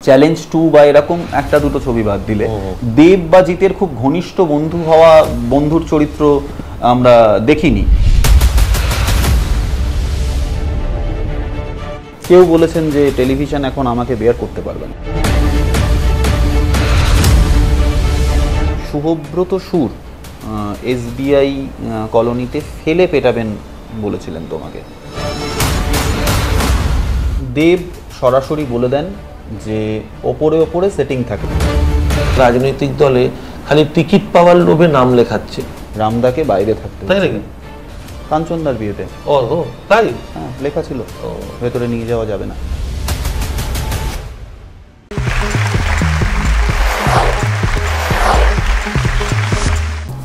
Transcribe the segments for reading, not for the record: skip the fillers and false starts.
Challenge 2 বা এরকম একটা দুটো ছবি বাদ দিলে দেব বা জিতের খুব ঘনিষ্ঠ বন্ধু হওয়া, বন্ধুর চরিত্র আমরা দেখিনি। কেউ বলেছেন যে টেলিভিশন এখন আমাকে বেয়ার করতে পারবে না। শুভব্রত সুর SBI কলোনিতে ফেলে পেটাবেন বলেছিলেন তোমাকে। দেব সরাসরি বলে দেন যে ওপরে ওপরে সেটিং থাকে। রাজনৈতিক দলে খালি টিকিট পাওয়ার লোভে নাম লেখাচ্ছে। রামদাকে বাইরে থাকতে, তাই নাকি? কাঞ্চনদার বিয়েতে। ও তাই? হ্যাঁ, লেখা ছিল ভেতরে নিয়ে যাওয়া যাবে না।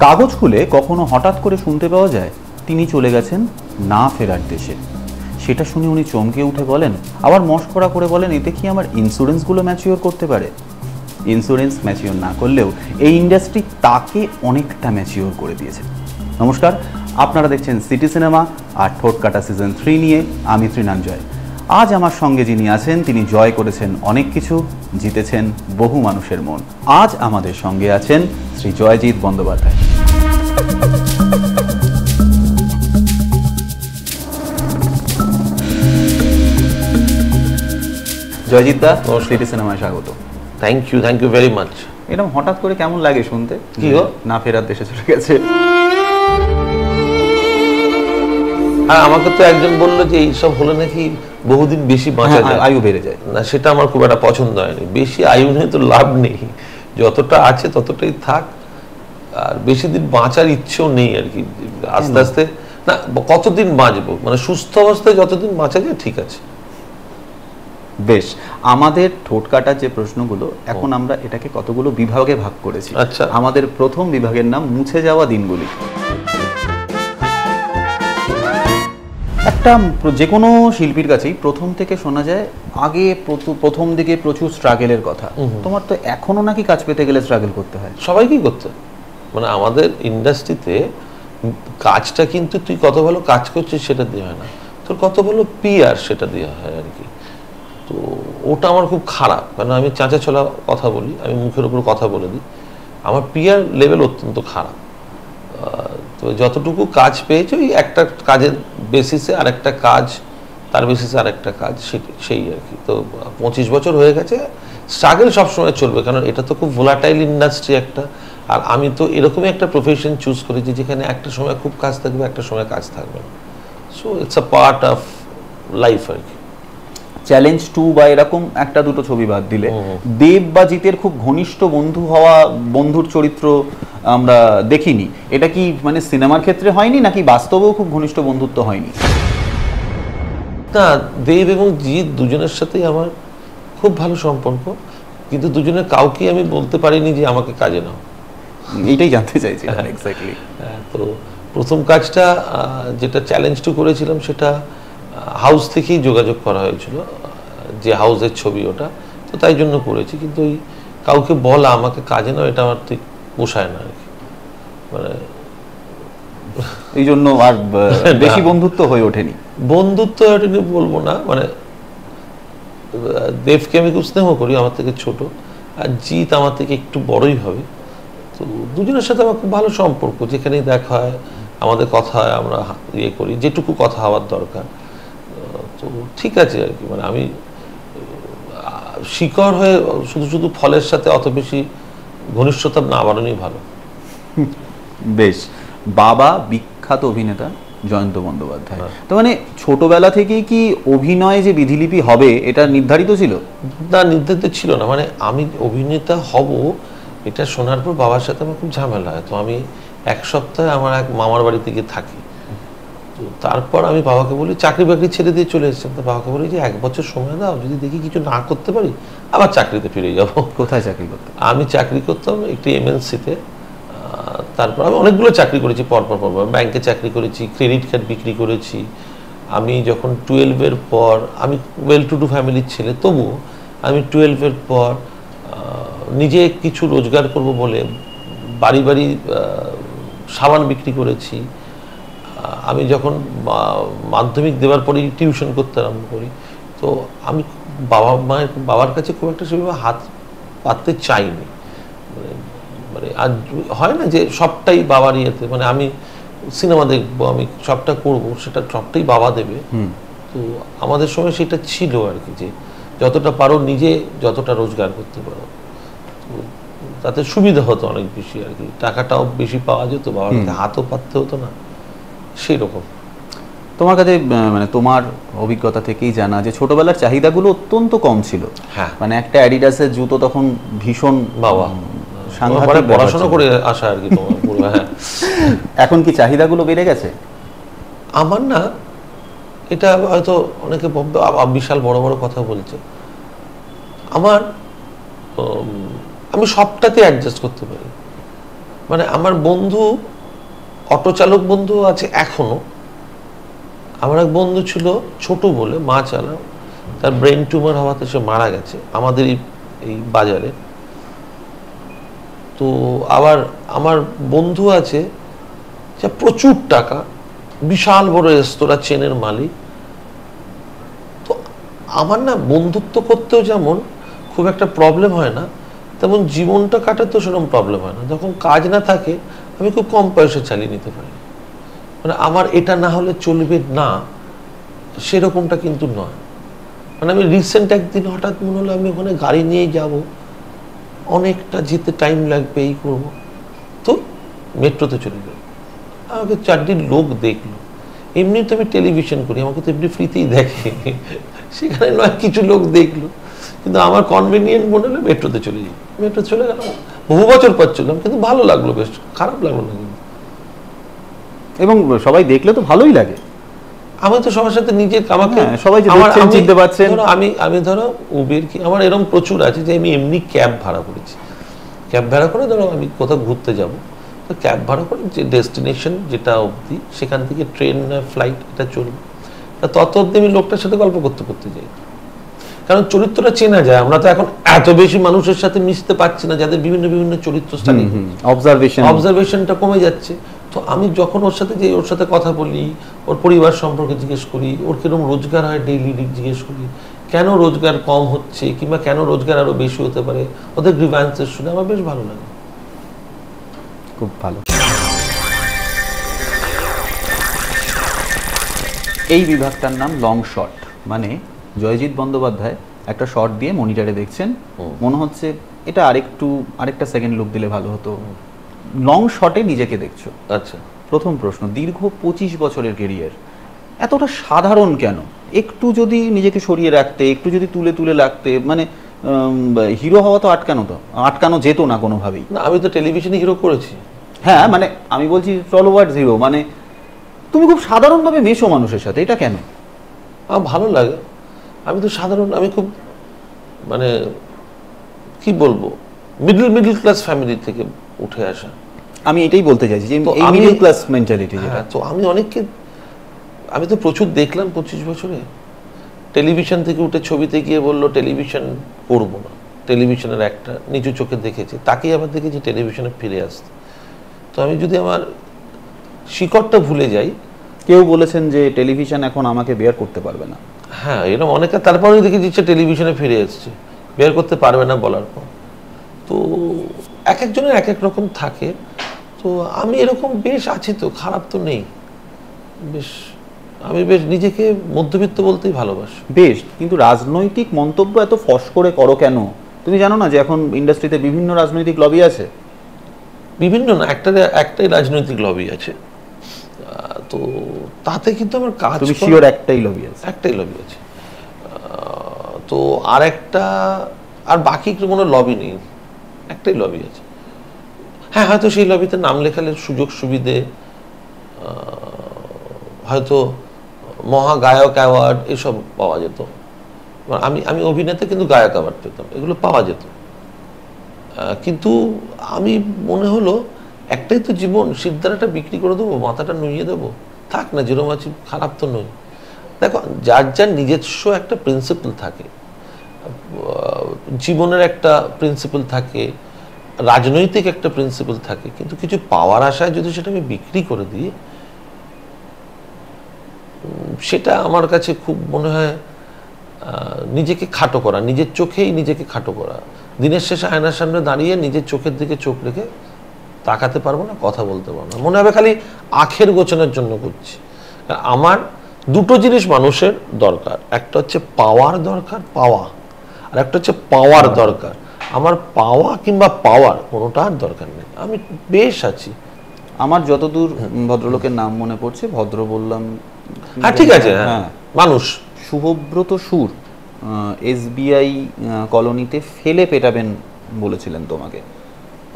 কাগজ খুলে কখনো হঠাৎ করে শুনতে পাওয়া যায় তিনি চলে গেছেন না ফেরার দেশে। সেটা শুনে উনি চমকে উঠে বলেন, আবার মশকরা করে বলেন, এতে কি আমার ইন্স্যুরেন্সগুলো ম্যাচিওর করতে পারে? ইন্স্যুরেন্স ম্যাচিওর না করলেও এই ইন্ডাস্ট্রি তাকে অনেকটা ম্যাচিওর করে দিয়েছে। নমস্কার, আপনারা দেখছেন সিটি সিনেমা আর ঠোঁট কাটা সিজন 3 নিয়ে আমি ত্রিনাঞ্জয়। আজ আমার সঙ্গে যিনি আছেন তিনি জয় করেছেন অনেক কিছু, জিতেছেন বহু মানুষের মন। আজ আমাদের সঙ্গে আছেন শ্রী জয়জিৎ বন্দ্যোপাধ্যায়। জয়জিৎ দা, সিটি সিনেমায় স্বাগত। Thank you very much. এরকম হঠাৎ করে কেমন লাগে শুনতে কি গো? না ফেরার দেশে চলে গেছে। হ্যাঁ, আমাকে তো একজন বললো যে এইসব হলে নাকি বহুদিন বেশি বাঁচা যায়, আয়ু বেড়ে যায়। না, সেটা আমার খুব একটা পছন্দ হয়নি। বেশি আয়ু নিয়ে তো লাভ নেই, যতটা আছে ততটাই থাক। আর বেশি দিন বাঁচার ইচ্ছেও নেই আর কি। আস্তে আস্তে না, কতদিন বাঁচবো, মানে সুস্থ অবস্থায় যতদিন বাঁচা যায় ঠিক আছে। বেশ, আমাদের ঠোঁট কাটার যে প্রশ্নগুলো, এখন আমরা এটাকে কতগুলো বিভাগে ভাগ করেছি। আচ্ছা। আমাদের প্রথম বিভাগের নাম মুছে যাওয়া দিনগুলি। একটা যে কোনো শিল্পীর কাছেই প্রথম থেকে শোনা যায় আগে প্রথম দিকে প্রচুর স্ট্রাগলের কথা। তোমার তো এখনো নাকি কাজ পেতে গেলে স্ট্রাগল করতে হয়? সবাইকেই করতে হয়, মানে আমাদের ইন্ডাস্ট্রিতে কাজটা কিন্তু তুই কত ভালো কাজ করছিস সেটা দিয়ে হয় না, তোর কত ভালো PR সেটা দিয়ে হয় আর কি। তো ওটা আমার খুব খারাপ, কারণ আমি চাঁচা ছোলা কথা বলি, আমি মুখের উপর কথা বলে দিই। আমার PR লেভেল অত্যন্ত খারাপ। তো যতটুকু কাজ পেয়েছি ওই একটা কাজের বেসিসে আরেকটা কাজ, তার বেসিসে আরেকটা কাজ, সেই আর কি। তো 25 বছর হয়ে গেছে, স্ট্রাগল সবসময় চলবে, কারণ এটা তো খুব ভোলাটাইল ইন্ডাস্ট্রি একটা। আর আমি তো এরকমই একটা প্রফেশন চুজ করেছি যেখানে একটা সময় খুব কাজ থাকবে, একটা সময় কাজ থাকবে না। So it's a part of life আর কি। চ্যালেঞ্জ 2 বা এরকম একটা দুটো ছবি বাদ দিলে দেব বা জিতের খুব ঘনিষ্ঠ বন্ধু হওয়া, বন্ধুর চরিত্র আমরা দেখিনি। এটা কি মানে সিনেমার ক্ষেত্রে হয়নি, নাকি বাস্তবেও খুব ঘনিষ্ঠ বন্ধুত্ব হয়নি? না, দেব এবং জিৎ দুজনের সাথেই আমার খুব ভালো সম্পর্ক, কিন্তু দুজনের কাউকে আমি বলতে পারিনি যে আমাকে কাজে নাও। এইটাই জানতে চাইছি এক্স্যাক্টলি। তো প্রথম কাজটা যেটা চ্যালেঞ্জ 2 করেছিলাম, সেটা হাউস থেকেই যোগাযোগ করা হয়েছিল, যে হাউসের ছবি ওটা, তো তাই জন্য করেছি। কিন্তু ওই কাউকে বলা আমাকে কাজে নাও, এটা আমার ঠিক পোষায় না আর কি। মানে এই জন্য আর বেশি বন্ধুত্ব হয়ে ওঠেনি। বন্ধুত্ব ওঠেনি বলবো না, মানে দেবকে আমি খুব স্নেহ করি, আমার থেকে ছোট, আর জিৎ আমার থেকে একটু বড়ই হবে। তো দুজনের সাথে আমার খুব ভালো সম্পর্ক, যেখানেই দেখা হয় আমাদের কথা হয়, আমরা ইয়ে করি যেটুকু কথা হওয়ার দরকার। তো ঠিক আছে আর কি, মানে আমি শিকড় হয়ে শুধু শুধু ফলের সাথে অত বেশি ঘনিষ্ঠতা না বাড়ানোই ভালো। বেশ, বাবা বিখ্যাত অভিনেতা জয়ন্ত বন্দ্যোপাধ্যায়। তো মানে ছোটবেলা থেকেই কি অভিনয় যে বিধিলিপি হবে এটা নির্ধারিত ছিল? না, নির্ধারিত ছিল না। মানে আমি অভিনেতা হব এটা শোনার পর বাবার সাথে আমার খুব ঝামেলা হয়। তো আমি এক সপ্তাহে আমার এক মামার বাড়িতে গিয়ে থাকি। তো তারপর আমি বাবাকে বলি, চাকরি বাকরি ছেড়ে দিয়ে চলে এসেছেন, তো বাবাকে বলি যে 1 বছর সময় দাও, যদি দেখি কিছু না করতে পারি আবার চাকরিতে ফিরে যাবো। কোথায় চাকরি করতে? আমি চাকরি করতাম একটি MNC-তে। তারপর আমি অনেকগুলো চাকরি করেছি পরপর, ব্যাংকে চাকরি করেছি, ক্রেডিট কার্ড বিক্রি করেছি। আমি যখন 12-এর পর, আমি ওয়েল টু ডু ফ্যামিলির ছেলে, তবুও আমি 12-এর পর নিজে কিছু রোজগার করব বলে বাড়ি বাড়ি সাবান বিক্রি করেছি। আমি যখন মাধ্যমিক দেওয়ার পরেই টিউশন করতে আরম্ভ করি। তো আমি বাবার কাছে খুব একটা সেভাবে হাত পাততে চাইনি। মানে আজ হয় না যে সবটাই বাবার ইয়েতে, মানে আমি সিনেমা দেখবো, আমি সবটা করব, সেটা সবটাই বাবা দেবে। তো আমাদের সময় সেটা ছিল আর কি, যে যতটা পারো নিজে যতটা রোজগার করতে পারো, তো তাতে সুবিধা হতো অনেক বেশি আর কি, টাকাটাও বেশি পাওয়া যেত, বাবার কাছে হাতও পাততে হতো না, সেই রকম। তোমার কাছে মানে তোমার অভিজ্ঞতা থেকেই জানা যে ছোটবেলার চাহিদাগুলো অত্যন্ত কম ছিল। হ্যাঁ, মানে একটা অ্যাডিডাসের জুতো তখন ভীষণ বাবা সাংঘাতিক পড়াশোনা করে আসা আর কি তোমার পুরো। হ্যাঁ, এখন কি চাহিদাগুলো বেড়ে গেছে? আমার না, এটা হয়তো অনেকে বিশাল বড় বড় কথা বলছে, আমার আমি সবটাতে অ্যাডজাস্ট করতে পারি। মানে আমার বন্ধু, অটো চালক বন্ধু আছে এখনো। আমার এক বন্ধু ছিল ছোট বলে, মা চালাও, তার ব্রেন টিউমার হওয়াতে সে মারা গেছে আমাদের এই বাজারে। তো আবার আমার বন্ধু আছে যে প্রচুর টাকা, বিশাল বড় রেস্তোরাঁ চেনের মালিক। তো আমার না বন্ধুত্ব করতেও যেমন খুব একটা প্রবলেম হয় না, তেমন জীবনটা কাটাতেও সেরকম প্রবলেম হয় না। যখন কাজ না থাকে আমি খুব কম পয়সা চালিয়ে নিতে পারি। মানে আমার এটা না হলে চলবে না, সেরকমটা কিন্তু নয়। মানে আমি রিসেন্ট একদিন হঠাৎ মনে হলো আমি ওখানে গাড়ি নিয়েই যাব, অনেকটা যেতে টাইম লাগবে, এই করবো, তো মেট্রোতে চলে গেল। আমাকে 4টি লোক দেখলো। এমনি তো আমি টেলিভিশন করি, আমাকে তো এমনি ফ্রিতেই দেখে, সেখানে নয় কিছু লোক দেখলো, কিন্তু আমার কনভিনিয়েন্ট মনে হলো মেট্রোতে চলে যাই। মেট্রো চলে গেলাম, বহু বছর পর চললাম, কিন্তু ভালো লাগলো, বেশ খারাপ লাগলো না কিন্তু। এবং সবাই দেখলে তো ভালোই লাগে। আমি তো সবার সাথে নিজের আমাকে সবাই যে দেখছেন চিনতে পারছেন। আমি ধরো উবের কি আমার এরকম প্রচুর আছে যে আমি এমনি ক্যাব ভাড়া করেছি। ক্যাব ভাড়া করে ধরো আমি কোথাও ঘুরতে যাব, তো ক্যাব ভাড়া করে যে ডেস্টিনেশন যেটা অবধি, সেখান থেকে ট্রেন ফ্লাইট এটা চলবে, তা তত অবধি আমি লোকটার সাথে গল্প করতে করতে যাই। কারণ চরিত্রটা চেনা যায়। আমরা তো এখন এত বেশি মানুষের সাথে মিশতে পারছি না, যাদের বিভিন্ন বিভিন্ন চরিত্র স্থানে অবজারভেশনটা কমে যাচ্ছে। তো আমি যখন ওর সাথে যে ওর সাথে কথা বলি, ওর পরিবার সম্পর্কে জিজ্ঞেস করি, ওর কিরকম রোজগার হয় ডেইলি জিজ্ঞেস করি, কেন রোজগার কম হচ্ছে কিংবা কেন রোজগার আরো বেশি হতে পারে, ওদের গ্রিভান্সেস শুনে আমার বেশ ভালো লাগে। খুব ভালো। এই বিভাগটার নাম লং শট। মানে জয়জিৎ বন্দ্যোপাধ্যায় একটা শট দিয়ে মনিটরে দেখছেন, মনে হচ্ছে এটা আরেকটা সেকেন্ড লুক দিলে ভালো হতো, লং শটে নিজেকে দেখছো। আচ্ছা, প্রথম প্রশ্ন, দীর্ঘ 25 বছরের কেরিয়ার এতটা সাধারণ কেন? একটু যদি নিজেকে সরিয়ে রাখতে, একটু যদি তুলে তুলে লাগতে, মানে হিরো হওয়া তো আটকানো যেত না কোনোভাবেই। না, আমি তো টেলিভিশনে হিরো করেছি। হ্যাঁ, মানে আমি বলছি ফলোয়ার্স হিরো, মানে তুমি খুব সাধারণভাবে মেশো মানুষের সাথে, এটা কেন? আমার ভালো লাগে। আমি তো সাধারণ, আমি খুব মানে কি বলবো, মিডল ক্লাস ফ্যামিলি থেকে উঠে আসা। আমি এটাই বলতে চাইছি যে এই মিডল ক্লাস মেন্টালিটি। হ্যাঁ, তো আমি তো প্রচুর দেখলাম 25 বছরে। টেলিভিশন থেকে উঠে ছবিতে গিয়ে বললো টেলিভিশন করবো না, টেলিভিশনের একটা নিচু চোখে দেখেছি, তাকেই আবার দেখেছি টেলিভিশনে ফিরে আসতে। তো আমি যদি আমার শিকড়টা ভুলে যাই। কেউ বলেছেন যে টেলিভিশন এখন আমাকে বেয়ার করতে পারবে না। হ্যাঁ, এরকম অনেকে, তারপরে দেখে দিচ্ছে টেলিভিশনে ফিরে এসছে, বের করতে পারবে না বলার পর। তো এক একজনের এক এক রকম থাকে। তো আমি এরকম বেশ আছি, তো খারাপ তো নেই, আমি বেশ নিজেকে মধ্যবিত্ত বলতেই ভালোবাসি। বেশ, কিন্তু রাজনৈতিক মন্তব্য এত ফস করে করো কেন? তুমি জানো না যে এখন ইন্ডাস্ট্রিতে বিভিন্ন রাজনৈতিক লবি আছে? বিভিন্ন না, একটাই রাজনৈতিক লবি আছে। তো তাতে কিন্তু আমার কাজ, তুমি শিওর একটাই লবি আছে? একটাই লবি আছে। তো আর বাকি কোনো লবি নেই, একটাই লবি আছে। হ্যাঁ, হয়তো সেই লবিতে নাম লেখালে সুযোগ সুবিধে, হয়তো মহাগায়ক অ্যাওয়ার্ড এসব পাওয়া যেত। আমি অভিনেতা, কিন্তু গায়ক অ্যাওয়ার্ড পেতাম, এগুলো পাওয়া যেত। কিন্তু আমি মনে হলো একটাই তো জীবন, সিদ্ধারাটা বিক্রি করে দেবো, মাথাটা নুইয়ে দেবো, থাক না যেরকম আছি, খারাপ তো নই। দেখো, যার নিজস্ব একটা প্রিন্সিপাল থাকে, জীবনের একটা প্রিন্সিপাল থাকে, রাজনৈতিক একটা প্রিন্সিপাল থাকে, কিন্তু কিছু পাওয়ার আশায় যদি সেটা আমি বিক্রি করে দিই, সেটা আমার কাছে খুব মনে হয় নিজেকে খাটো করা, নিজের চোখেই নিজেকে খাটো করা। দিনের শেষে আয়নার সামনে দাঁড়িয়ে নিজের চোখের দিকে চোখ রেখে তাকাতে পারবো না, কথা বলতে পারবো না, মনে হবে খালি আখের গোছানোর জন্য করছি। আমার দুটো জিনিস মানুষের দরকার, একটা হচ্ছে পাওয়ার দরকার, পাওয়া, আর একটা হচ্ছে পাওয়ার দরকার। আমার পাওয়া কিংবা পাওয়ার কোনোটার দরকার নেই, আমি বেশ আছি। আমার যতদূর ভদ্রলোকের নাম মনে পড়ছে, ভদ্র বললাম, হ্যাঁ ঠিক আছে, হ্যাঁ মানুষ, শুভব্রত সুর, SBI কলোনিতে ফেলে পেটাবেন বলেছিলেন তোমাকে।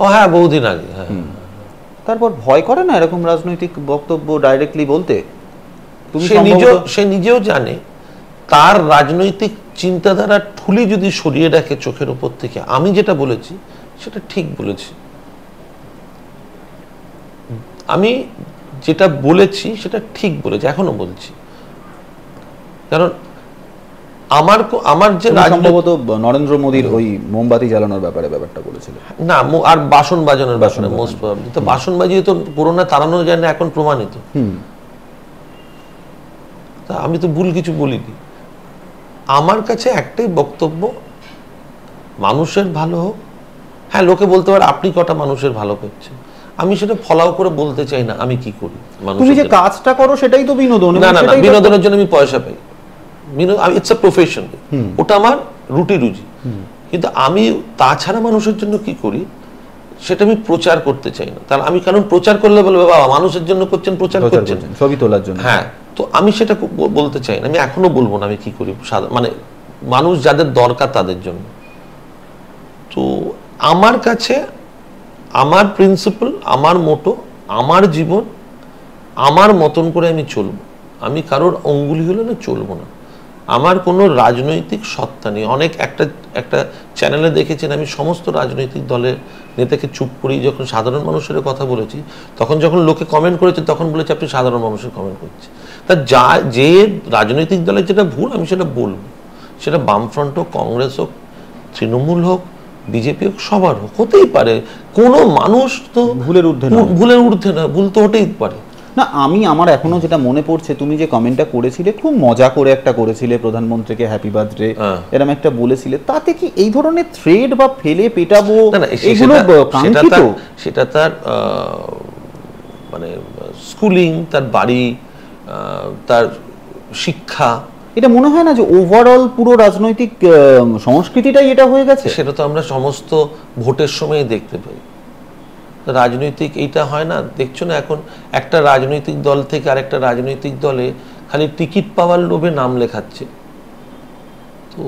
ও হ্যাঁ, বহুদিন আগে। হ্যাঁ, তারপর ভয় করে না এরকম রাজনৈতিক বক্তব্য ডাইরেক্টলি বলতে? তুমি সে নিজেও জানে তার রাজনৈতিক চিন্তাধারা ঠুলি যদি সরিয়ে রাখে চোখের উপর থেকে, আমি যেটা বলেছি সেটা ঠিক বলেছি। আমি যেটা বলেছি সেটা ঠিক বলেছি, এখনো বলছি। কারণ আমার যে সম্ভবত নরেন্দ্র মোদীর ওই মোমবাতি জ্বালানোর ব্যাপারটা বলেছিল না, আর বাসন বাজানোর ব্যাপারে মোস্ট প্রবাবলি। তো বাসন বাজিয়ে তো করোনা তাড়ানো যায় না, এখন প্রমাণিত। তা আমি তো ভুল কিছু বলিনি। আমার কাছে একটাই বক্তব্য, মানুষের ভালো হোক। হ্যাঁ, লোকে বলতে পারে আপনি কটা মানুষের ভালো করছেন, আমি সেটা ফলাও করে বলতে চাই না আমি কি করি। তুমি যে কাজটা করো সেটাই তো বিনোদন। না না, বিনোদনের জন্য আমি পয়সা পাই, ইটস আ প্রফেশন, ওটা আমার রুটি রুজি। কিন্তু আমি তাছাড়া মানুষের জন্য কি করি সেটা আমি প্রচার করতে চাই না। তাহলে আমি, কারণ প্রচার করলে বলবে বাবা মানুষের জন্য করছেন, প্রচার করছেন, ছবি তোলার জন্য। হ্যাঁ, তো আমি সেটা বলতে চাই না। আমি এখনো বলবো না আমি কি করি, মানে মানুষ যাদের দরকার তাদের জন্য। তো আমার কাছে আমার প্রিন্সিপাল, আমার মোটো, আমার জীবন, আমার মতন করে আমি চলবো। আমি কারোর অঙ্গুলি হলে না চলবো না। আমার কোনো রাজনৈতিক সত্তা নেই। অনেক একটা চ্যানেলে দেখেছেন আমি সমস্ত রাজনৈতিক দলের নেতাকে চুপ করি, যখন সাধারণ মানুষের কথা বলেছি তখন যখন লোকে কমেন্ট করেছে তখন বলেছে আপনি সাধারণ মানুষের কমেন্ট করছেন। তা যে রাজনৈতিক দলের যেটা ভুল আমি সেটা বলবো, সেটা বামফ্রন্ট হোক, কংগ্রেস হোক, তৃণমূল হোক, বিজেপি হোক, সবার হোক, হতেই পারে। কোনো মানুষ তো ভুলের ঊর্ধ্বে না, ভুল তো হতেই পারে। না, আমার এখনো যেটা মনে পড়ছে, তুমি যে কমেন্টটা করেছিলে খুব মজা করে একটা করেছিলে, প্রধানমন্ত্রীকে হ্যাপি বার্থডে এরকম একটা বলেছিলে, তাতে কি এই ধরনের থ্রেড বা ফেলে পেটাবো এগুলো কাঙ্ক্ষিত? সেটা তার মানে স্কুলিং, তার বাড়ি, তার শিক্ষা, এটা মনে হয় না যে ওভারঅল পুরো রাজনৈতিক সংস্কৃতিটাই এটা হয়ে গেছে? সেটা তো আমরা সমস্ত ভোটের সময় দেখতে পাই। রাজনৈতিক এইটা হয় না, দেখছো না এখন একটা রাজনৈতিক দল থেকে আরেকটা রাজনৈতিক দলে খালি টিকিট পাওয়ার লোভে নাম লেখাচ্ছে। তো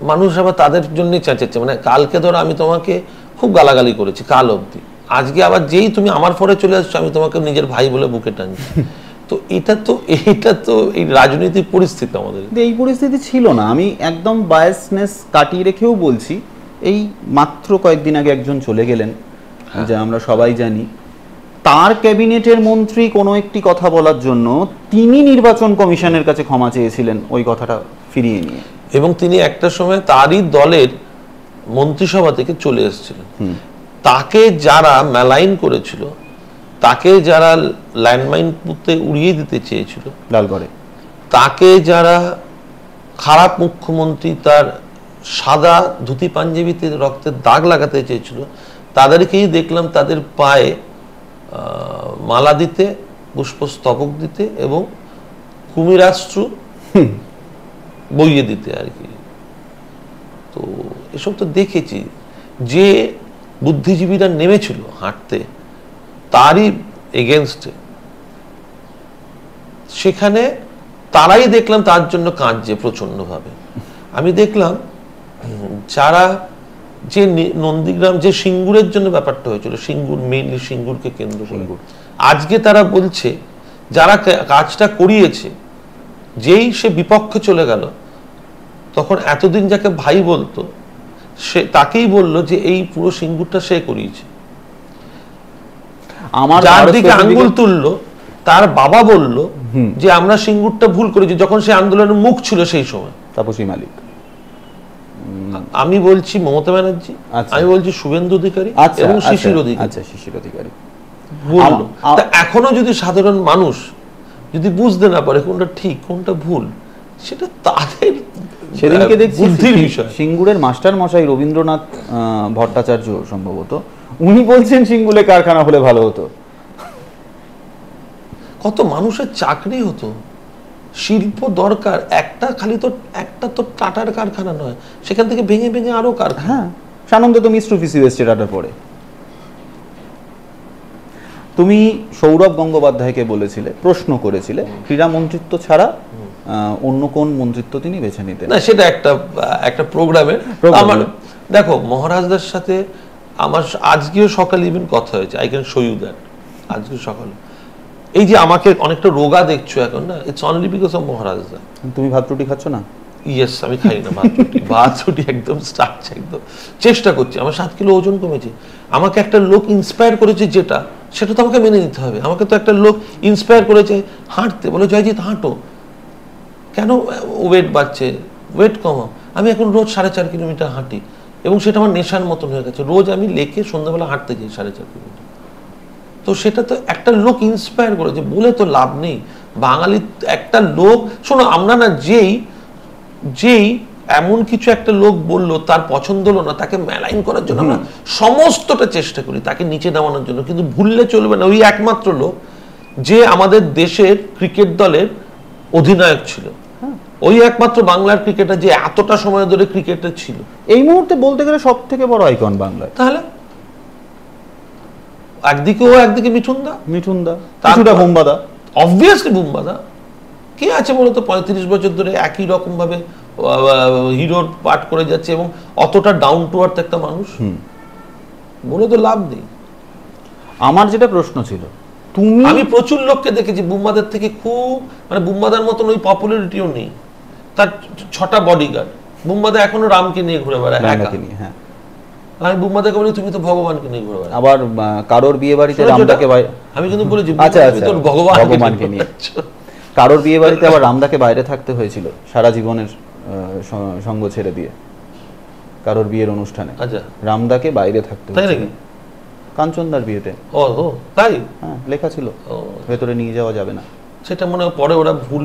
মানুষ আবার তাদের জন্যই চেঁচাচ্ছে। মানে কালকে ধরো আমি তোমাকে খুব গালাগালি করেছি কাল অবধি, আজকে আবার যেই তুমি আমার পরে চলে আসছো আমি তোমাকে নিজের ভাই বলে বুকে টানছি। তো এটা তো এই রাজনৈতিক পরিস্থিতি আমাদের। এই পরিস্থিতি ছিল না। আমি একদম বায়াসনেস কাটিয়ে রেখেও বলছি, এই মাত্র কয়েকদিন আগে একজন চলে গেলেন, যা আমরা সবাই জানি। তার ক্যাবিনেটের মন্ত্রী কোনো একটি কথা বলার জন্য তিনি নির্বাচন কমিশনের কাছে ক্ষমা চেয়েছিলেন ওই কথাটা ফিরিয়ে নিয়ে, এবং তিনি একটা সময় তারই দলের মন্ত্রিসভা থেকে চলে এসেছিলেন। তাকে যারা মেলাইন করেছিল, তাকে যারা ল্যান্ডমাইন পুঁতে উড়িয়ে দিতে চেয়েছিল লালগড়ে, তাকে যারা খারাপ মুখ্যমন্ত্রী তার সাদা ধুতি পাঞ্জাবিতে রক্তের দাগ লাগাতে চেয়েছিল, তাদেরকেই দেখলাম তাদের পায়ে মালা দিতে, পুষ্পস্তবক দিতে এবং কুমিরাস্ত্র বইয়ে দিতে আর কি। তো এসব তো দেখেছি। যে বুদ্ধিজীবীরা নেমেছিল হাঁটতে তারই এগেনস্টে, সেখানে তারাই দেখলাম তার জন্য কাঁদছে প্রচন্ডভাবে। আমি দেখলাম যারা যে নন্দীগ্রাম, যে সিঙ্গুরের জন্য ব্যাপারটা হয়েছিল, সিঙ্গুর মেইনলি সিঙ্গুরকে কেন্দ্র করে, আজকে তারা বলছে যারা কাজটা করিয়েছে, যেই সে বিপক্ষে চলে গেল তখন এতদিন যাকে ভাই বলতো সে তাকেই বলল যে এই পুরো সিঙ্গুরটা সে করিয়েছে। যার দিকে আঙ্গুল তুললো তার বাবা বলল যে আমরা সিঙ্গুরটা ভুল করেছি, যখন সে আন্দোলনের মুখ ছিল সেই সময় তাপসী মালিক। আমি বলছি মমতা ব্যানার্জি, আমি বলছি শুভেন্দু অধিকারী এবং শিশির অধিকারী বললো। এখনো যদি সাধারণ মানুষ যদি বুঝতে না পারে কোনটা ঠিক কোনটা ভুল, সেটা তাদের সেদিনকে দেখছি বুদ্ধির বিষয়। সিঙ্গুরের মাস্টার মশাই রবীন্দ্রনাথ ভট্টাচার্য সম্ভবত, উনি বলছেন সিঙ্গুরে কারখানা হলে ভালো হতো। কত মানুষের চাকরি হতো, শিল্প দরকার, একটা তো টাটার কারখানা নয়, সেখান থেকে ভেঙে ভেঙে আরো কারখানা। হ্যাঁ, সানন্দে তো মিশ্র ফিসি এসছে টাটার পরে। তুমি সৌরভ গঙ্গোপাধ্যায়কে বলেছিলে, প্রশ্ন করেছিলে ক্রীড়া মন্ত্রিত্ব ছাড়া অন্য কোন মন্ত্রিত্ব তিনি বেছে নিতেন। না, সেটা একটা প্রোগ্রামে আমার, দেখো মহারাজদের সাথে আমার আজকেও সকালে ইভেন কথা হয়েছে, I can show you that. আজকে সকালে এই যে আমাকে অনেকটা রোগা দেখছো এখন না, ইটস অনলি বিকজ অফ মহারাজদা। তুমি ভাত রুটি খাচ্ছ না? ইয়েস, আমি খাই না ভাত রুটি একদম স্টার্চ, একদম চেষ্টা করছি। আমার 7 কিলো ওজন কমেছে। আমাকে একটা লোক ইন্সপায়ার করেছে, সেটা তো আমাকে মেনে নিতে হবে। আমাকে তো একটা লোক ইন্সপায়ার করেছে হাঁটতে, বলে জয়জিৎ হাঁটো, কেন ওয়েট বাড়ছে, ওয়েট কমাও। আমি এখন রোজ 4.5 কিলোমিটার হাঁটি এবং সেটা আমার নেশার মতন হয়ে গেছে। রোজ আমি লেকে সন্ধ্যাবেলা হাঁটতে যাই 4.5 কিলোমিটার। তো সেটা তো একটা লোক ইন্সপায়ার করেছে, বলে তো লাভ নেই। বাঙালি একটা লোক, শোনো, আমরা না যেই এমন কিছু একটা লোক বললো, তার পছন্দ হলো না, তাকে মেলাইন করার জন্য আমরা সমস্তটা চেষ্টা করি, তাকে নিচে নামানোর জন্য। কিন্তু ভুললে চলবে না, ওই একমাত্র লোক যে আমাদের দেশের ক্রিকেট দলের অধিনায়ক ছিল, ওই একমাত্র বাংলার ক্রিকেটার যে এতটা সময় ধরে ক্রিকেটে ছিল। এই মুহূর্তে বলতে গেলে সব থেকে বড় আইকন বাংলায়। তাহলে একদিকে ও, একদিকে মিঠুনদা, কিছুটা বুম্বাদা, অবভিয়াসলি বুম্বাদা। কে আছে বলতো 35 বছর ধরে একই রকম ভাবে হিরোর পাঠ করে যাচ্ছে এবং অতটা ডাউন টু আর্থ একটা মানুষ, বলে তো লাভ নেই। আমার যেটা প্রশ্ন ছিল, আমি প্রচুর লোককে দেখেছি বুম্বাদের থেকে, খুব মানে বুম্বাদার মতন ওই পপুলারিটিও নেই, তার 6টা বডিগার্ড। বুম্বাদা এখনো রামকে নিয়ে ঘুরে বেড়ায় একা। হ্যাঁ, আমি বুম্বাদাকে বলি তুমি তো ভগবানকে নিয়ে ঘুরে বেড়াও। আবার কারোর বিয়ে বাড়িতে রামদাকে, আমি কিন্তু বলেছি তোর ভগবানকে নিয়ে, কারোর বিয়ে বাড়িতে আবার রামদাকে বাইরে থাকতে হয়েছিল সারা জীবনের সঙ্গ ছেড়ে দিয়ে, কারোর বিয়ের অনুষ্ঠানে রামদাকে বাইরে থাকতে হয়েছিল। কাঞ্চনদার বিয়েতে তাই হ্যাঁ লেখা ছিল, ভেতরে নিয়ে যাওয়া যাবে না। সেটা মনে হয় পরে ওরা ভুল,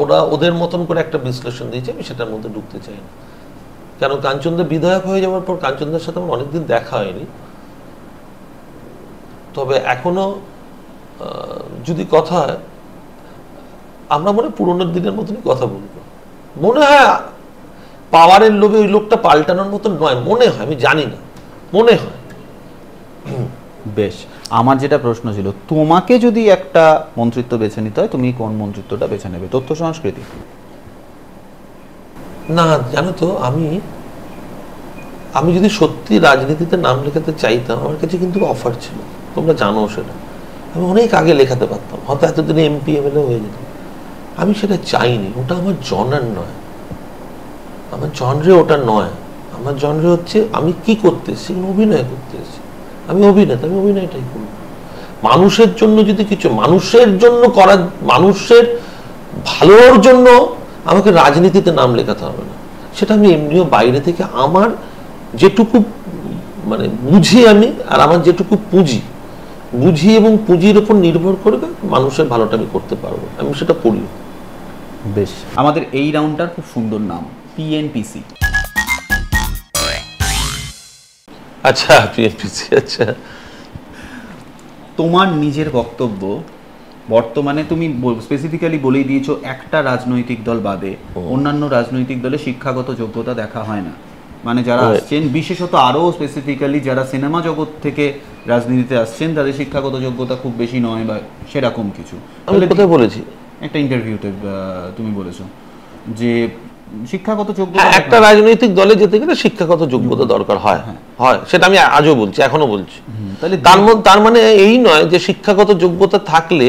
ওরা ওদের মতন করে একটা বিশ্লেষণ দিয়েছে, আমি সেটার মধ্যে ঢুকতে চাই না। কেন, কাঞ্চনদা বিধায়ক হয়ে যাওয়ার পর কাঞ্চনদার সাথে আমার অনেকদিন দেখা হয়নি। তবে এখনো যদি কথা হয়, আমরা মনে পুরোনো দিনের মতনই কথা বলবো। মনে হয় পাওয়ারের লোভে ওই লোকটা পাল্টানোর মতন নয়, মনে হয়, আমি জানি না, মনে হয়। বেশ, আমার যেটা প্রশ্ন ছিল, তোমাকে যদি একটা মন্ত্রিত্ব বেছে নিতে হয়, তুমি কোন মন্ত্রিত্বটা বেছে নেবে? তথ্য সংস্কৃতি? না, জানো তো, আমি যদি সত্যি রাজনীতিতে নাম লেখাতে চাইতাম, আমার কাছে কিন্তু অফার ছিল, তোমরা জানো সেটা। আমি অনেক আগে লেখাতে পারতাম, হয়তো এতদিনে এমপি এমএলএ হয়ে যেত। আমি সেটা চাইনি, ওটা আমার জনার নয়, আমার জনরে ওটা নয়। আমার জনরে হচ্ছে আমি কি করতে এসেছি, অভিনয় করতে এসেছি। আমি অভিনেতা, আমি অভিনয়টাই করব। মানুষের জন্য যদি কিছু, মানুষের জন্য করার, মানুষের ভালোর জন্য আমাকে রাজনীতিতে নাম লেখাতে হবে না। সেটা আমি এমনিও বাইরে থেকে আমার যেটুকু মানে বুঝি আমি, আর আমার যেটুকু পুঁজি বুঝি এবং পুঁজির উপর নির্ভর করবে মানুষের ভালোটা আমি করতে পারবো, আমি সেটা করি। বেশ, আমাদের এই রাউন্ডটার খুব সুন্দর নাম, পিএনপিসি। আচ্ছা, পিএনপিসি। আচ্ছা, তোমার নিজের বক্তব্য, বর্তমানে তুমি স্পেসিফিক্যালি বলেই দিয়েছো একটা রাজনৈতিক দল বাদে অন্যান্য রাজনৈতিক দলে শিক্ষাগত যোগ্যতা দেখা হয় না। মানে যারা আসছেন, বিশেষত আরো স্পেসিফিক্যালি যারা সিনেমা জগৎ থেকে রাজনীতিতে আসছেন, তাদের শিক্ষাগত যোগ্যতা খুব বেশি নয় বা সেরকম কিছু। আমি কোথায় বলেছি? একটা ইন্টারভিউতে তুমি বলেছো যে শিক্ষাগত যোগ্যতা, একটা রাজনৈতিক দলে যেতে গেলে শিক্ষাগত যোগ্যতা দরকার হয়, সেটা আমি আজও বলছি, এখনো বলছি। তার মানে এই নয় যে শিক্ষাগত যোগ্যতা থাকলে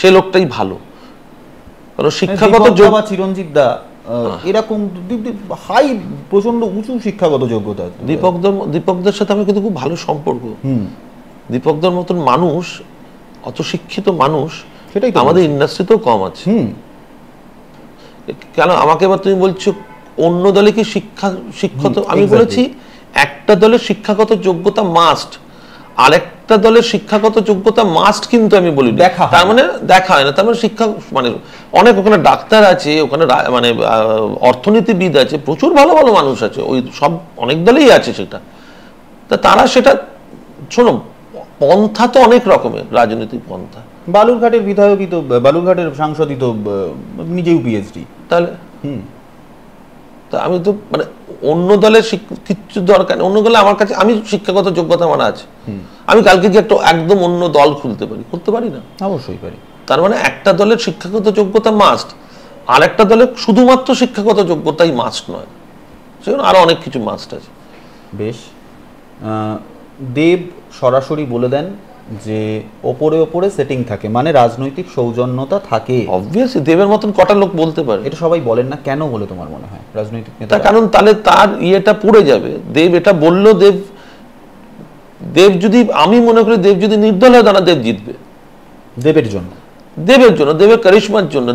সে লোকটাই ভালো। কারণ শিক্ষাগত যোগ্যতা, চিরঞ্জিত দা এরকম হাই, প্রচন্ড উঁচু শিক্ষাগত যোগ্যতা। দীপকদের সাথে আমার কিন্তু খুব ভালো সম্পর্ক। দীপকদের মতন মানুষ, অত শিক্ষিত মানুষ সেটাই আমাদের ইন্ডাস্ট্রিতেও কম আছে। কেন আমাকে এবার তুমি বলছো অন্য দলে কি শিক্ষাগত, আমি বলেছি একটা দলের শিক্ষাগত যোগ্যতা মাস্ট। আরেকটা দলের শিক্ষাগত যোগ্যতা মাস্ট কিন্তু আমি বলি দেখা হয় তার মানে দেখা হয় না, তার মানে শিক্ষা মানে অনেক ওখানে ডাক্তার আছে, ওখানে মানে অর্থনীতিবিদ আছে, প্রচুর ভালো ভালো মানুষ আছে, ওই সব অনেক দলেই আছে সেটা। তা তারা সেটা, শোনো, পন্থা তো অনেক রকমের, রাজনৈতিক পন্থা। বালুরঘাটের বিধায়কই তো, বালুরঘাটের সাংসদই তো নিজেও পিএইচডি। তাহলে তা আমি তো মানে অন্য দলের কিচ্ছু দরকার নেই, অন্য দলে আমার কাছে আমি শিক্ষাগত যোগ্যতা আমার আছে, আমি কালকে গিয়ে একটা একদম অন্য দল খুলতে পারি না? অবশ্যই পারি। তার মানে একটা দলের শিক্ষাগত যোগ্যতা মাস্ট, আর একটা দলের শুধুমাত্র শিক্ষাগত যোগ্যতাই মাস্ট নয়, সেজন্য আরো অনেক কিছু মাস্ট আছে। বেশ, দেব সরাসরি বলে দেন যে ওপরে ওপরে সেটিং থাকে, মানে রাজনৈতিক সৌজন্যতা থাকে। অবভিয়াসলি দেবের মতন কটা লোক বলতে পারে, এটা সবাই বলেন না, কেন বলে তোমার মনে হয় রাজনৈতিক নেতা? তার কারণ তাহলে তার ইয়েটা পড়ে যাবে। দেব এটা বললো, দেব যদি, আমি মনে করি দেব যদি নির্দল হয় তাহলে দেব জিতবে। দেবের জন্য, দেবের কারিশমার জন্য।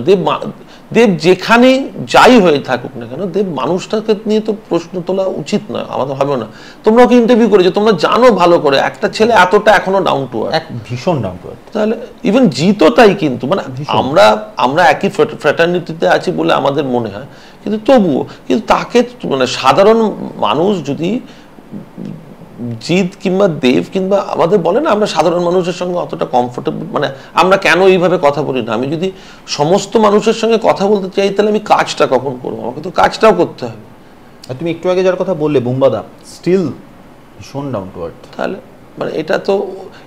দেব যেখানে যাই হয়ে থাকুক না কেন, দেব মানুষটাকে নিয়ে তো প্রশ্ন তোলা উচিত নয়, আমাদের হবে না। তোমরা ওকে ইন্টারভিউ করেছো, তোমরা জানো ভালো করে একটা ছেলে এতটা এখনো ডাউন টু আর্থ, ভীষণ ডাউন টু আর্থ। তাহলে ইভেন জিতও তাই, কিন্তু মানে আমরা একই ফ্র্যাটার্নিটিতে আছি বলে আমাদের মনে হয়, কিন্তু তবুও কিন্তু তাকে মানে সাধারণ মানুষ যদি জিৎ কিংবা দেব কিংবা আমাদের বলে না, আমরা সাধারণ মানুষের সঙ্গে অতটা কমফোর্টেবল, মানে আমরা কেন এইভাবে কথা বলি না? আমি যদি সমস্ত মানুষের সঙ্গে কথা বলতে চাই, তাহলে আমি কাজটা কখন করবো? আমাকে তো কাজটাও করতে হবে। আর তুমি একটু আগে যার কথা বললে বুম্বাদা, স্টিল ভীষণ ডাউন টু আর্থ। তাহলে মানে এটা তো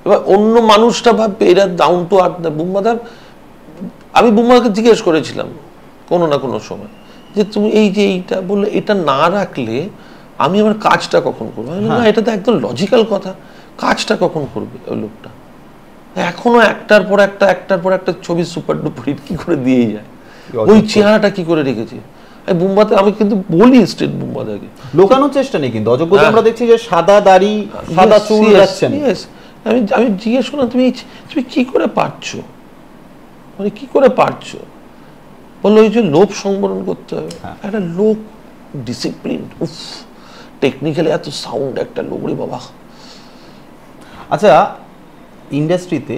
এবার অন্য মানুষটা ভাববে এরা ডাউন টু আর্থ না। বুম্বাদা, আমি বুম্বাদাকে জিজ্ঞেস করেছিলাম কোনো না কোনো সময় যে তুমি এই যে এইটা বললে, এটা না রাখলে আমি আমার কাজটা কখন করবো? না, এটা তো একদম লজিক্যাল কথা, কাজটা কখন করবে ওই লোকটা? এখনো একটার পর একটা ছবি সুপার ডুপার হিট কি করে দিয়ে যায়, ওই চেহারাটা কি করে রেখেছে। বুম্বাতে আমি কিন্তু বলি স্ট্রেট, বুম্বাদাকে লোকানোর চেষ্টা নেই, কিন্তু অযোগ্যতা আমরা দেখছি যে সাদা দাড়ি সাদা চুল রাখছেন। আমি জিজ্ঞেস করলাম তুমি কি করে পারছো, মানে কি করে পারছো? বললো ওই যে লোভ সংবরণ করতে হবে, একটা লোক ডিসিপ্লিন, উফ, টেকনিক্যালি এত সাউন্ড একটা লোক রে বাবা। আচ্ছা, ইন্ডাস্ট্রিতে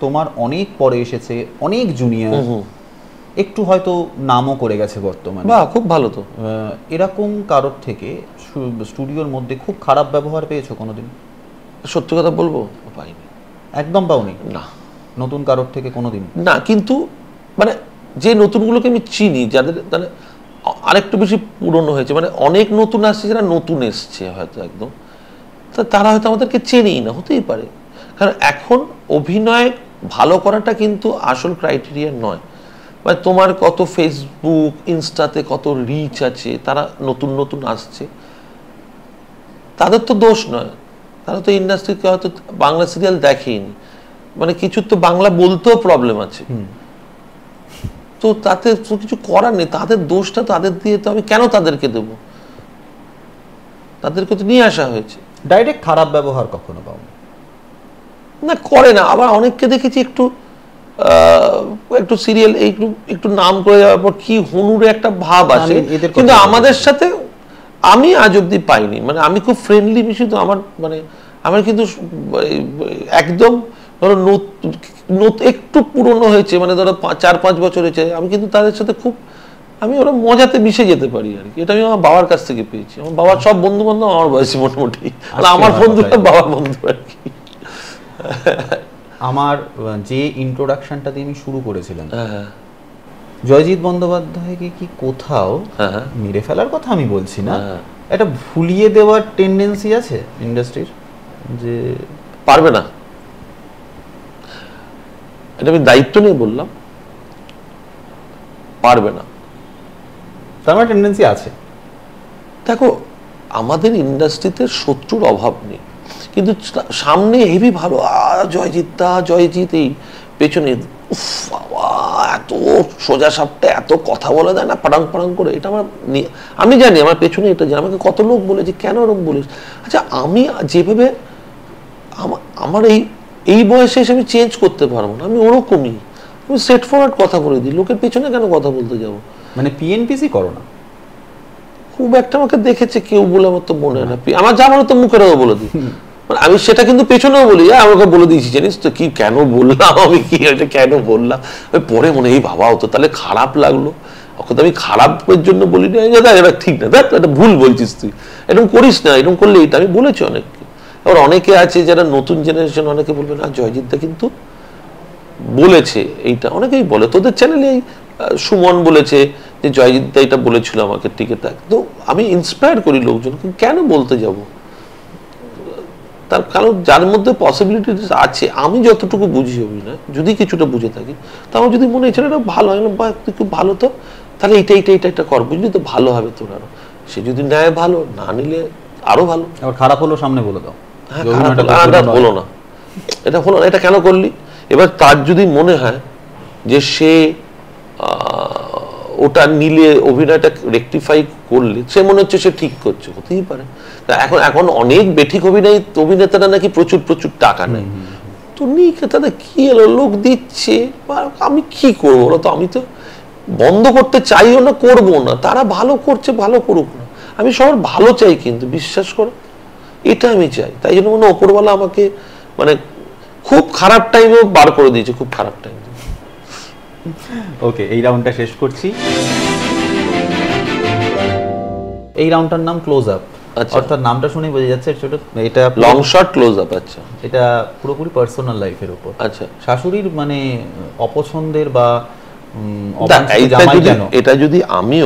তোমার অনেক পরে এসেছে অনেক জুনিয়র, একটু হয়তো নামও করে গেছে বর্তমানে, বাহ, খুব ভালো তো। এরকম কারোর থেকে স্টুডিওর মধ্যে খুব খারাপ ব্যবহার পেয়েছো কোনোদিন? সত্যি কথা বলবো, পাইনি, একদম পাওনি না। নতুন কারোর থেকে কোনোদিন না, কিন্তু মানে যে নতুনগুলোকে আমি চিনি, যাদের মানে আরেকটু বেশি পুরনো হয়েছে, মানে অনেক নতুন আসছে, যারা নতুন এসছে হয়তো একদম, তারা হয়তো আমাদেরকে চেনেই না, হতেই পারে। কারণ এখন অভিনয় ভালো করাটা কিন্তু আসল ক্রাইটেরিয়া নয়, মানে তোমার কত ফেসবুক ইনস্টাতে কত রিচ আছে, তারা নতুন নতুন আসছে, তাদের তো দোষ নয়, তারা তো ইন্ডাস্ট্রিকে হয়তো বাংলা সিরিয়াল দেখেইনি, মানে কিছু তো বাংলা বলতেও প্রবলেম আছে, তো তাতে তো কিছু করার নেই, তাদের দোষটা তাদের দিয়ে তো আমি কেন তাদেরকে দেবো? তাদেরকে তো নিয়ে আসা হয়েছে। ডাইরেক্ট খারাপ ব্যবহার কখনো পাও না? করে না, আবার অনেককে দেখেছি একটু সিরিয়াল একটু নাম করে যাওয়ার পর কি হুনুরে একটা ভাব আসে, কিন্তু আমাদের সাথে আমি আজ অব্দি পাইনি। মানে আমি খুব ফ্রেন্ডলি বেশি, তো আমার কিন্তু একদম ধরো একটু পুরনো হয়েছে, মানে ধরো 4-5 বছর হয়েছে, আমি কিন্তু তাদের সাথে খুব ওরা মজাতে মিশে যেতে পারি আর কি। এটা আমি আমার বাবার কাছ থেকে পেয়েছি। আমার বাবার সব বন্ধু বান্ধব আমার বয়সী মোটামুটি, আমার বন্ধুরা বাবার বন্ধু আর কি। আমার যে ইন্ট্রোডাকশনটা দিয়ে আমি শুরু করেছিলাম, জয়জিৎ বন্দ্যোপাধ্যায়কে কি কোথাও মেরে ফেলার কথা আমি বলছি না, এটা ভুলিয়ে দেওয়ার টেন্ডেন্সি আছে ইন্ডাস্ট্রির, যে পারবে না, এটা আমি দায়িত্ব নিয়ে বললাম, পারবে না, তার মানে টেন্ডেন্সি আছে। দেখো, আমাদের ইন্ডাস্ট্রিতে শত্রুর অভাব নেই, কিন্তু সামনে হেভি ভালো জয়জিৎ এই পেছনে এত সোজা সাপটা এত কথা বলে দেয় না, পাড়াং পাড়াং করে। এটা আমি জানি আমার পেছনে এটা জানি, আমাকে কত লোক বলেছে কেন ওরকম বলিস। আচ্ছা, আমি যেভাবে আমার এই বয়সে এসে আমি চেঞ্জ করতে পারবো না, আমি ওরকমই, আমি সেট ফরওয়ার্ড কথা বলে দিই, লোকের পেছনে কেন কথা বলতে যাবো? মানে পিএনপিসি করো না খুব একটা, আমাকে দেখেছে কেউ বলে আমার তো মনে হয় না, আমার যা মনে তো মুখের বলে দিই, মানে আমি সেটা কিন্তু পেছনেও বলি, আমাকে বলে দিয়েছি জানিস তো কি কেন বললাম, আমি কি এটা কেন বললাম, পরে মনে এই বাবা তো তাহলে খারাপ লাগলো, ওকে তো আমি খারাপের জন্য বলি না, এটা ঠিক না, দেখ এটা ভুল বলছিস তুই, এরকম করিস না, এরকম করলে এটা আমি বলেছি অনেককে। আবার অনেকে আছে যারা নতুন জেনারেশন, অনেকে বলবে না জয়জিৎদা কিন্তু বলেছে এইটা, অনেকেই বলে তোদের চ্যানেলে সুমন বলেছে যে জয়জিৎদা এটা বলেছিল আমাকে, টিকে থাক। তো আমি ইন্সপায়ার করি লোকজনকে, কেন বলতে যাব, তার কারণ যার মধ্যে পসিবিলিটিস আছে, আমি যতটুকু বুঝি অভিনয়, যদি কিছুটা বুঝে থাকি, তো আমার যদি মনে হয় ছেলেটা ভালো হয়, বা তুই খুব ভালো, তো তাহলে এটা কর, বুঝলি তো ভালো হবে তোর আরো। সে যদি নেয় ভালো, না নিলে আরো ভালো। আবার খারাপ হলো সামনে বলে দাও, হ্যাঁ খারাপ হলো না, এটা হলো না, এটা কেন করলি। এবার তার যদি মনে হয় যে সে ওটা নিলে অভিনয়টা রেকটিফাই করলে সে মনে হচ্ছে সে ঠিক করছে, হতেই পারে। এখন অনেক বেঠিক অভিনেতারা নাকি প্রচুর প্রচুর টাকা নেয়, তো নিক, তাদের কি এলো, লোক দিচ্ছে, আমি কি করবো বলো তো, আমি তো বন্ধ করতে চাইও না, করবো না, তারা ভালো করছে ভালো করুক না, আমি সবার ভালো চাই, কিন্তু বিশ্বাস করো এটা আমি চাই। তাই জন্য মনে ওপরওয়ালা আমাকে মানে খুব খারাপ টাইমেও বার করে দিয়েছে, খুব খারাপ টাইম। ওকে, এই রাউন্ডটা শেষ করছি। এই রাউন্ডটার নাম ক্লোজ আপ, অর্থাৎ নামটা শুনেই বোঝা যাচ্ছে এটা লং শট ক্লোজ আপ। আচ্ছা, এটা পুরোপুরি পার্সোনাল লাইফের উপর। আচ্ছা, শাশুড়ির মানে অপছন্দের বা এটা যদি আমি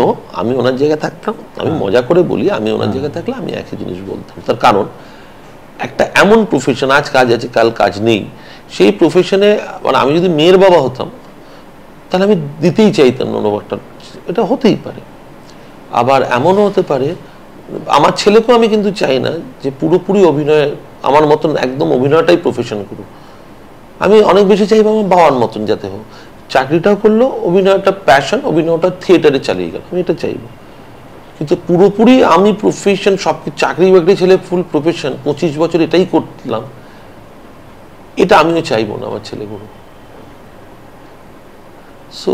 ওনার জায়গায় থাকতাম, আমি মজা করে বলি, আমি ওনার জায়গায় থাকলে আমি একই জিনিস বলতাম। তার কারণ একটা এমন প্রফেশন, আজ কাজ আছে কাল কাজ নেই, সেই প্রফেশনে মানে আমি যদি মেয়ের বাবা হতাম তাহলে আমি দিতেই চাইতাম নম্বরটা, এটা হতেই পারে। আবার এমনও হতে পারে আমার ছেলেকেও আমি কিন্তু চাই না যে পুরোপুরি অভিনয় আমার মতন একদম অভিনয়টাই প্রফেশন করুক, আমি অনেক বেশি চাইবো আমার বাবার মতন যাতে হোক, চাকরিটাও করলো, অভিনয়টা প্যাশন, অভিনয়টা থিয়েটারে চালিয়ে গেল, আমি এটা চাইবো। কিন্তু পুরোপুরি আমি প্রফেশন সব চাকরি বাকরি ছেলে ফুল প্রফেশন 25 বছর এটাই করলাম, এটা আমিও চাইবো না আমার ছেলে করুক। সো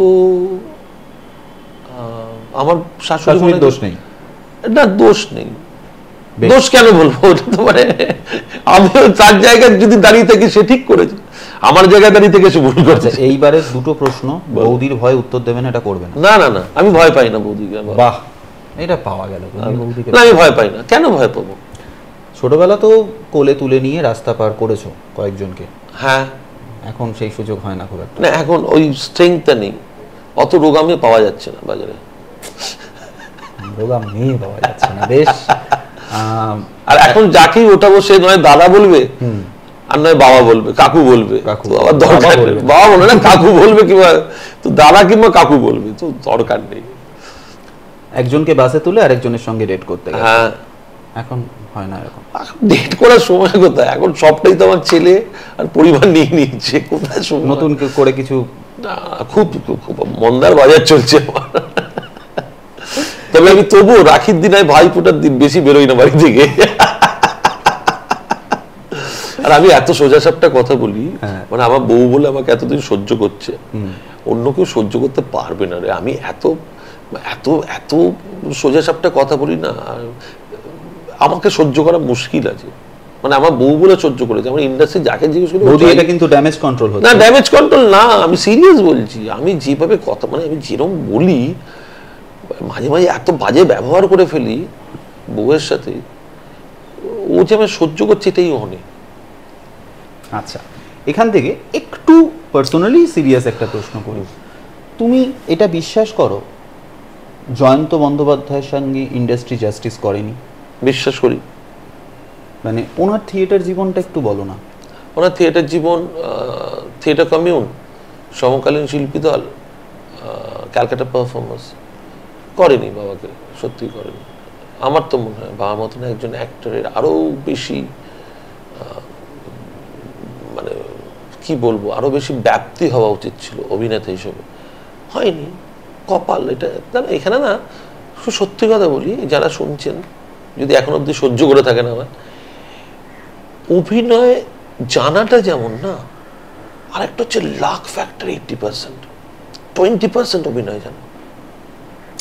আমার শাশুড়ির দোষ নেই না, দোষ নেই, দোষ কেন বলবো, ওটা তো মানে আমিও তার জায়গায় যদি দাঁড়িয়ে থাকি সে ঠিক করেছে, আমার জায়গায় দাঁড়িয়ে থেকে সে ভুল করেছে। এইবারে দুটো প্রশ্ন, বৌদির ভয় উত্তর দেবেন, এটা করবেন না না না, আমি ভয় পাই না বৌদিকে। বাহ, এটা পাওয়া গেল। না আমি ভয় পাই না, কেন ভয় পাবো? ছোটবেলা তো কোলে তুলে নিয়ে রাস্তা পার করেছো কয়েকজনকে, হ্যাঁ, এখন সেই সুযোগ হয় না খুব একটা। না এখন ওই স্ট্রেংথটা নেই, অত রোগামে পাওয়া যাচ্ছে না বাজারে, রোগা মেয়ে পাওয়া যাচ্ছে না বেশ। আর এখন যাকেই ওঠাবো সে নয় দাদা বলবে, আর নয় বাবা বলবে, কাকু বলবে, আবার দরকার নেই, বাবা বলবে না কাকু বলবে, কিংবা তো দাদা কিংবা কাকু বলবে, তো দরকার নেই। একজনকে বাসে তুলে আরেকজনের সঙ্গে ডেট করতে গেছে, হ্যাঁ, এখন হয় না এরকম। ডেট করার সময় কোথায়, এখন সবটাই তো আমার ছেলে আর পরিবার নিয়ে নিচ্ছে, কোথায় সময় নতুন করে কিছু। খুব মন্দার বাজার চলছে আমার। তবে আমি তবুও রাখির দিন ভাই ফোটার দিন বেশি বেরোই না বাড়ি থেকে, আর আমি এত সোজা সাপটা কথা বলি, মানে আমার বউ বলে আমাকে এতদিন সহ্য করছে, অন্য কেউ সহ্য করতে পারবে না রে, আমি এত এত এত সোজা সাপটা কথা বলি না, আমাকে সহ্য করা মুশকিল আছে, মানে আমার বউ বলে সহ্য করেছে, আমার ইন্ডাস্ট্রি যাকে জিজ্ঞেস করি এটা কিন্তু ড্যামেজ কন্ট্রোল হচ্ছে না, ড্যামেজ কন্ট্রোল না, আমি সিরিয়াস বলছি, আমি যেভাবে কথা মানে আমি যেরকম বলি, মাঝে মাঝে এত বাজে ব্যবহার করে ফেলি বউয়ের সাথে, ও যে আমি সহ্য করছি এটাই অনেক। আচ্ছা, এখান থেকে একটু পার্সোনালি সিরিয়াস একটা প্রশ্ন করি, তুমি এটা বিশ্বাস করো জয়ন্ত বন্দ্যোপাধ্যায়ের সঙ্গে ইন্ডাস্ট্রি জাস্টিস করেনি? বিশ্বাস করি। মানে ওনার থিয়েটার জীবনটা একটু বলো না। ওনার থিয়েটার জীবন, থিয়েটার কমিউন, সমকালীন শিল্পী দল, ক্যালকাটা পারফরমেন্স করেনি বাবাকে, সত্যি করেনি। আমার তো মনে হয় বাবার মতন একজন অ্যাক্টরের আরো বেশি মানে কি বলবো, আরো বেশি ব্যাপ্তি হওয়া উচিত ছিল অভিনেতা হিসেবে, হয়নি, কপাল এটা। এখানে না সত্যি কথা বলি, যারা শুনছেন যদি এখন অব্দি সহ্য করে থাকেন, আমার অভিনয় জানাটা যেমন না, আর একটা হচ্ছে লাক ফ্যাক্টর 80%, 20% অভিনয় জানা,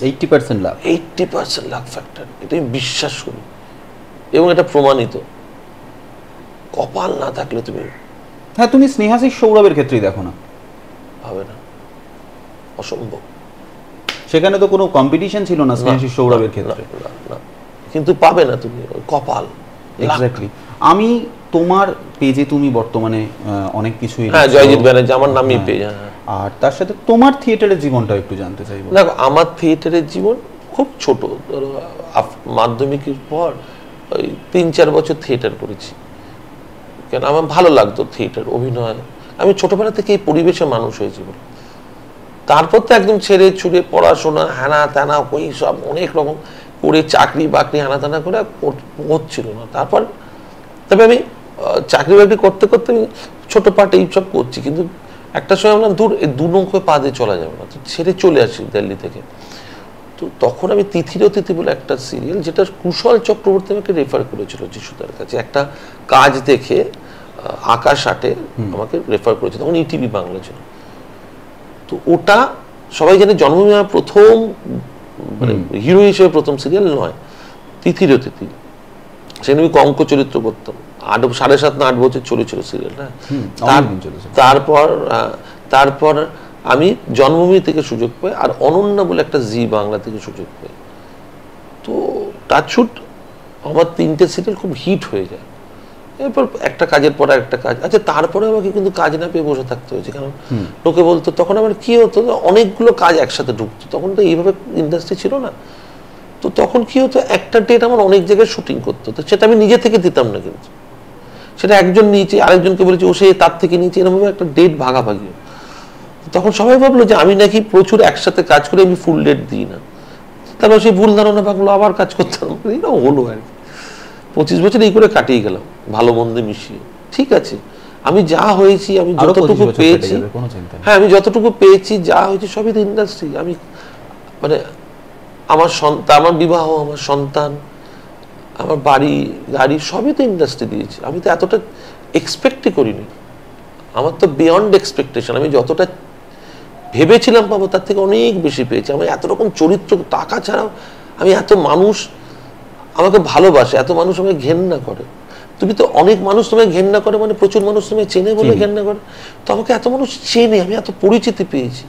80% লাক, 80% লাক ফ্যাক্টর, এটা আমি বিশ্বাস করি এবং এটা প্রমাণিত। কপাল না থাকলে তুমি হ্যাঁ, তুমি স্নেহাশিস সৌরভের ক্ষেত্রেই দেখো না, হবে না, অসম্ভব। সেখানে তো কোনো কম্পিটিশন ছিল না স্নেহাশিস সৌরভের ক্ষেত্রে। না, কিন্তু পাবে না তুমি, কপাল। এক্স্যাক্টলি। আমি তোমার পেজে তুমি বর্তমানে অনেক কিছুই, হ্যাঁ, জয়জিৎ ব্যানার্জি আমার নামই পেজ। আর তার সাথে তোমার থিয়েটারের জীবনটা একটু জানতে চাইবো। দেখো, আমার থিয়েটারের জীবন খুব ছোট। ধরো মাধ্যমিকের পর ওই 3-4 বছর থিয়েটার করেছি, কেন আমার ভালো লাগতো থিয়েটার, অভিনয়। আমি ছোটবেলা থেকে এই পরিবেশে মানুষ হয়েছি বলে। তারপর তো একদম ছেড়ে ছুড়ে পড়াশোনা হ্যানা ত্যানা ওই সব অনেক রকম করে চাকরি বাকরি হানা টানা করে হচ্ছিল না। তারপর তবে আমি চাকরি বাকরি করতে করতে আমি ছোট পাটে এইসব করছি, কিন্তু একটা সময় আমরা দূর এই 2 নৌকোয় পা দিয়ে চলা যাবে না, তো ছেড়ে চলে আসি দিল্লি থেকে। তো তখন আমি তিথির অতিথি বলে একটা সিরিয়াল, যেটা কুশল চক্রবর্তী আমাকে রেফার করেছিল যিশুদার কাছে, একটা কাজ দেখে আকাশ আটে আমাকে রেফার করেছিল, তখন ইটিভি বাংলা ছিল। তো ওটা সবাই জানে জন্মভূমি আমার প্রথম মানে হিরো হিসেবে প্রথম সিরিয়াল নয়, তিথির অতিথি। সেখানে আমি কঙ্ক চরিত্র করতাম, 7.5 না 8 বছর চলেছিল সিরিয়ালটা। তারপর আমি জন্মভূমি থেকে সুযোগ পাই, আর অনন্যা বলে একটা জি বাংলা থেকে সুযোগ পাই। তো টাচশুট আমার 3টে সিরিয়াল খুব হিট হয়ে যায়। এরপর একটা কাজের পর একটা কাজ। আচ্ছা, তারপরে আমাকে কিন্তু কাজ না পেয়ে বসে থাকতে হয়েছে, কারণ লোকে বলতো, তখন আমার কি হতো, অনেকগুলো কাজ একসাথে ঢুকতো, তখন তো এইভাবে ইন্ডাস্ট্রি ছিল না। তো তখন কি হতো, একটা ডেট আমার অনেক জায়গায় শুটিং করতে হতো, সেটা আমি নিজে থেকে দিতাম না, কিন্তু সেটা একজন নিয়েছে, আরেকজনকে বলেছে, ও সে তার থেকে নিয়েছে, এরকমভাবে একটা ডেট ভাগাভাগি। তখন সবাই ভাবলো যে আমি নাকি প্রচুর একসাথে কাজ করে আমি ফুল ডেট দিই না। তারপর সেই ভুল ধারণা ভাবলো, আবার কাজ করতাম, হলো আর কি। 25 বছর এই করে কাটিয়ে গেলাম, ভালো মন্দে মিশিয়ে। ঠিক আছে, আমি যা হয়েছি, আমি যতটুকু পেয়েছি, হ্যাঁ আমি যতটুকু পেয়েছি, যা হয়েছে সবই তো ইন্ডাস্ট্রি। আমি মানে আমার সন্তান, আমার বিবাহ, আমার সন্তান, আমার বাড়ি গাড়ি সবই তো ইন্ডাস্ট্রি দিয়েছি। আমি তো এতটা এক্সপেক্টই করিনি, আমার তো বিয়ন্ড এক্সপেকটেশন। আমি যতটা ভেবেছিলাম পাবো তার থেকে অনেক বেশি পেয়েছি। আমি এত রকম চরিত্র, টাকা ছাড়াও আমি এত মানুষ আমাকে ভালোবাসে, এত মানুষ আমাকে ঘেন্না করে। তুমি তো অনেক মানুষ তোমায় ঘেন্না করে, মানে প্রচুর মানুষ তোমায় চেনে বলে ঘেন্না করে। তো আমাকে এত মানুষ চেনে, আমি এত পরিচিতি পেয়েছি,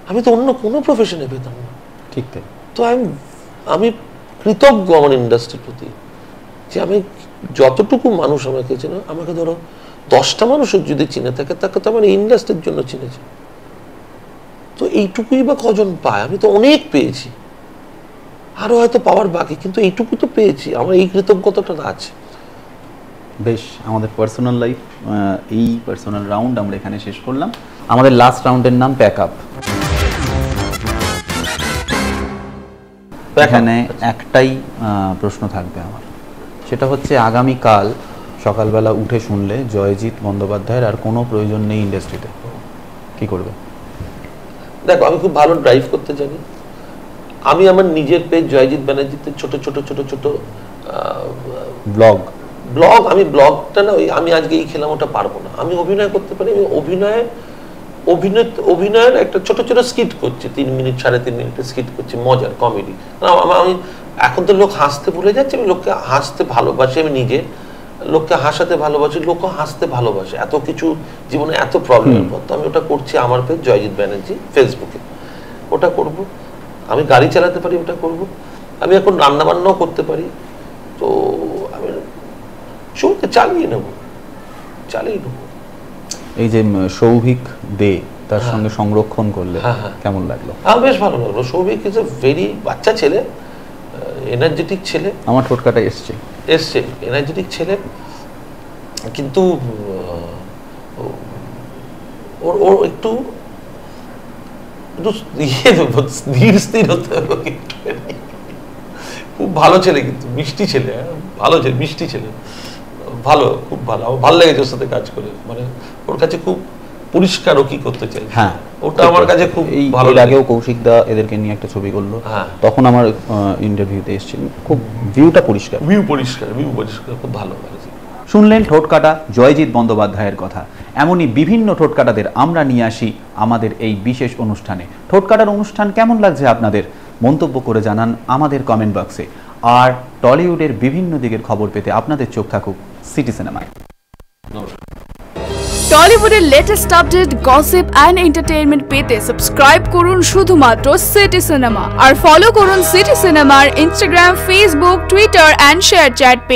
আমি তো অন্য কোনো প্রফেশনে পেতাম না। ঠিক তাই। তো আমি কৃতজ্ঞ আমার ইন্ডাস্ট্রির প্রতি, যে আমি যতটুকু মানুষ আমাকে চেনে, আমাকে ধরো 10টা মানুষের যদি চিনে থাকে, তাকে তো আমার ইন্ডাস্ট্রির জন্য চিনেছে। তো এইটুকুই বা কজন পায়? আমি তো অনেক পেয়েছি, আরো হয়তো পাওয়ার বাকি, কিন্তু এইটুকু তো পেয়েছি, আমার এই কৃতজ্ঞতাটা আছে। বেশ, আমাদের পার্সোনাল লাইফ, এই পার্সোনাল রাউন্ড আমরা এখানে শেষ করলাম। আমাদের লাস্ট রাউন্ডের নাম প্যাক আপ। এখানে একটাই প্রশ্ন থাকবে আমার, সেটা হচ্ছে আগামীকাল সকালবেলা উঠে শুনলে জয়জিৎ বন্দ্যোপাধ্যায়ের আর কোনো প্রয়োজন নেই ইন্ডাস্ট্রিতে, কি করবে? দেখো, আমি খুব ভালো ড্রাইভ করতে জানি। আমি আমার নিজের পেজ জয়জিৎ ব্যানার্জিতে ছোট ছোট ছোট ছোট ব্লগ, আমি ব্লগটা না, ওই আমি আজকে এই খেলাম ওটা পারবো না। আমি অভিনয় করতে পারি, আমি অভিনয়ের একটা ছোট ছোট স্কিট করছি, 3 মিনিট 3.5 মিনিটের স্কিট করছি, মজার কমেডি। আমি এখন তো লোক হাসতে ভুলে যাচ্ছে, আমি লোককে হাসতে ভালোবাসি, আমি নিজে লোককে হাসাতে ভালোবাসি, লোকও হাসতে ভালোবাসে। এত কিছু জীবনে, এত প্রবলেমের পর তো আমি ওটা করছি আমার পেজ জয়জিৎ ব্যানার্জি ফেসবুকে, ওটা করব। আমি গাড়ি চালাতে পারি, ওটা করব। আমি এখন রান্না বান্নাও করতে পারি, তো আমি শোকে চালিয়ে নেব। এই যে সৌভিক দে তার সঙ্গে সংরক্ষণ করলে কেমন লাগলো? বেশ ভালো লাগলো। সৌভিক ইজ এ ভেরি বাচ্চা ছেলে, এনার্জেটিক ছেলে। আমার টোটকাটা এসছে এনার্জেটিক ছেলে, কিন্তু ওর একটু ধীর স্থির হতে হবে। খুব ভালো ছেলে, কিন্তু মিষ্টি ছেলে, ভালো ছেলে, মিষ্টি ছেলে, ভালো, খুব ভালো। আমার ভালো লেগেছে ওর সাথে কাজ করে, মানে ওর কাছে খুব পরিষ্কার ও কি করতে চাই। হ্যাঁ, ওটা আমার কাছে খুব ভালো। এর আগেও কৌশিক দা এদেরকে নিয়ে একটা ছবি করলো, তখন আমার ইন্টারভিউতে এসেছিল, খুব ভিউটা পরিষ্কার, খুব ভালো। শুনলেন ঠোঁটকাটা জয়জিৎ বন্দ্যোপাধ্যায়ের কথা। এমনই বিভিন্ন ঠোঁটকাটাদের আমরা নিয়ে আসি আমাদের এই বিশেষ অনুষ্ঠানে। ঠোঁটকাটার অনুষ্ঠান কেমন লাগছে আপনাদের? মন্তব্য করে জানান আমাদের কমেন্ট বক্সে। আর টলিউডের বিভিন্ন দিকের খবর পেতে আপনাদের চোখ থাকুক সিটি সিনেমায়। টলিউডের latest update, gossip and entertainment পেতে সাবস্ক্রাইব করুন শুধুমাত্র সিটি সিনেমা আর ফলো করুন সিটি সিনেমার Instagram, Facebook, Twitter and ShareChat page.